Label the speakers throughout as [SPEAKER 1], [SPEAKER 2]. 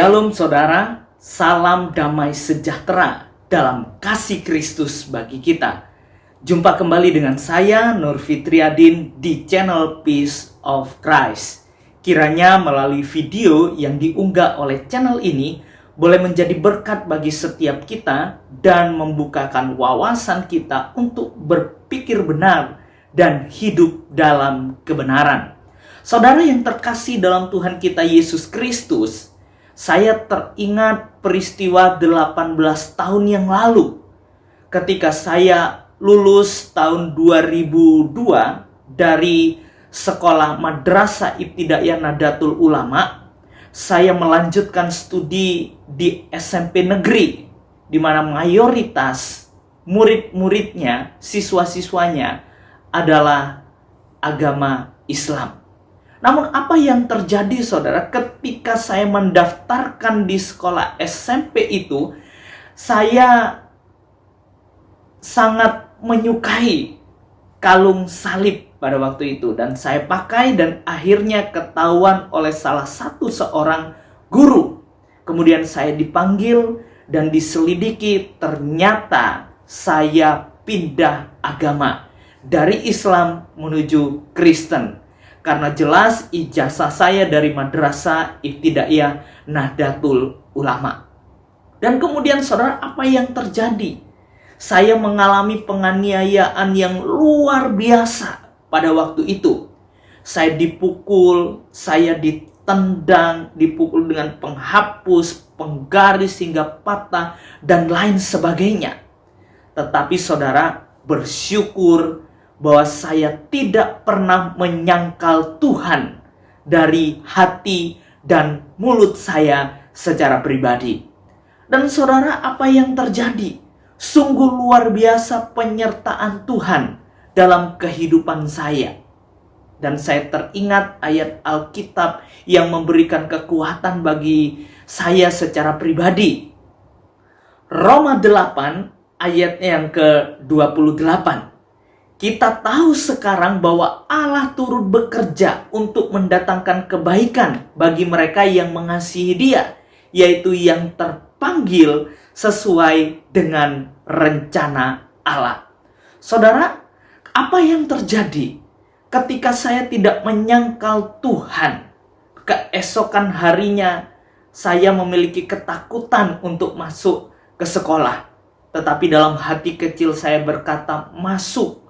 [SPEAKER 1] Shalom saudara, salam damai sejahtera dalam kasih Kristus bagi kita. Jumpa kembali dengan saya Nur Fitriadin di channel Peace of Christ. Kiranya melalui video yang diunggah oleh channel ini boleh menjadi berkat bagi setiap kita dan membukakan wawasan kita untuk berpikir benar dan hidup dalam kebenaran. Saudara yang terkasih dalam Tuhan kita Yesus Kristus, saya teringat peristiwa 18 tahun yang lalu ketika saya lulus tahun 2002 dari sekolah Madrasah Ibtidaiyah Nahdlatul Ulama. Saya melanjutkan studi di SMP negeri di mana mayoritas murid-muridnya, siswa-siswanya adalah agama Islam. Namun apa yang terjadi saudara ketika saya mendaftarkan di sekolah SMP itu, saya sangat menyukai kalung salib pada waktu itu. Dan saya pakai dan akhirnya ketahuan oleh salah satu seorang guru. Kemudian saya dipanggil dan diselidiki, ternyata saya pindah agama dari Islam menuju Kristen. Karena jelas ijazah saya dari Madrasah Ibtidaiyah Nahdlatul Ulama. Dan kemudian saudara, apa yang terjadi? Saya mengalami penganiayaan yang luar biasa pada waktu itu. Saya dipukul, saya ditendang, dipukul dengan penghapus, penggaris hingga patah, dan lain sebagainya. Tetapi saudara, bersyukur bahwa saya tidak pernah menyangkal Tuhan dari hati dan mulut saya secara pribadi. Dan saudara, apa yang terjadi? Sungguh luar biasa penyertaan Tuhan dalam kehidupan saya. Dan saya teringat ayat Alkitab yang memberikan kekuatan bagi saya secara pribadi. Roma 8 ayatnya yang ke-28. Kita tahu sekarang bahwa Allah turut bekerja untuk mendatangkan kebaikan bagi mereka yang mengasihi Dia, yaitu yang terpanggil sesuai dengan rencana Allah. Saudara, apa yang terjadi ketika saya tidak menyangkal Tuhan? Keesokan harinya saya memiliki ketakutan untuk masuk ke sekolah. Tetapi dalam hati kecil saya berkata, masuk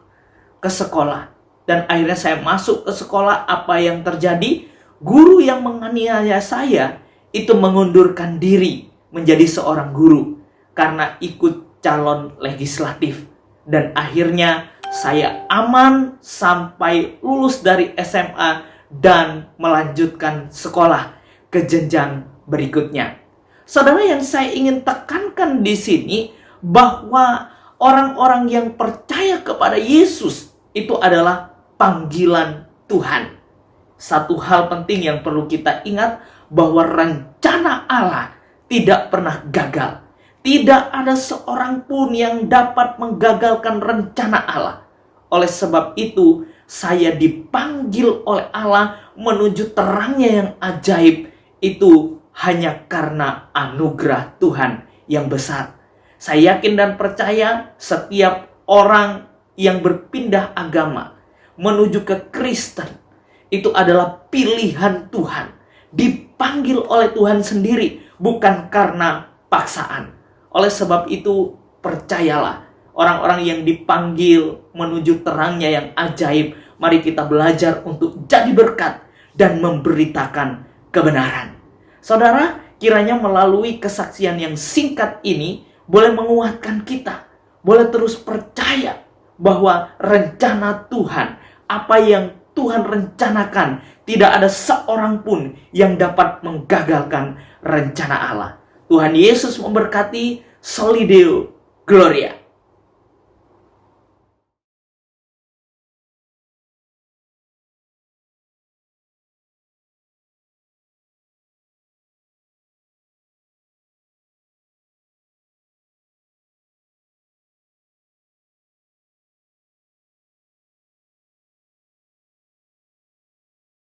[SPEAKER 1] ke sekolah. Dan akhirnya saya masuk ke sekolah. Apa yang terjadi? Guru yang menganiaya saya itu mengundurkan diri menjadi seorang guru karena ikut calon legislatif. Dan akhirnya saya aman sampai lulus dari SMA dan melanjutkan sekolah ke jenjang berikutnya. Saudara, yang saya ingin tekankan di sini bahwa orang-orang yang percaya kepada Yesus itu adalah panggilan Tuhan. Satu hal penting yang perlu kita ingat, bahwa rencana Allah tidak pernah gagal. Tidak ada seorang pun yang dapat menggagalkan rencana Allah. Oleh sebab itu, saya dipanggil oleh Allah menuju terangnya yang ajaib. Itu hanya karena anugerah Tuhan yang besar. Saya yakin dan percaya setiap orang yang berpindah agama menuju ke Kristen itu adalah pilihan Tuhan, dipanggil oleh Tuhan sendiri, bukan karena paksaan. Oleh sebab itu, percayalah, orang-orang yang dipanggil menuju terangnya yang ajaib, mari kita belajar untuk jadi berkat dan memberitakan kebenaran. Saudara, kiranya melalui kesaksian yang singkat ini boleh menguatkan kita, boleh terus percaya bahwa rencana Tuhan, apa yang Tuhan rencanakan, tidak ada seorang pun yang dapat menggagalkan rencana Allah. Tuhan Yesus memberkati. Solideo Gloria.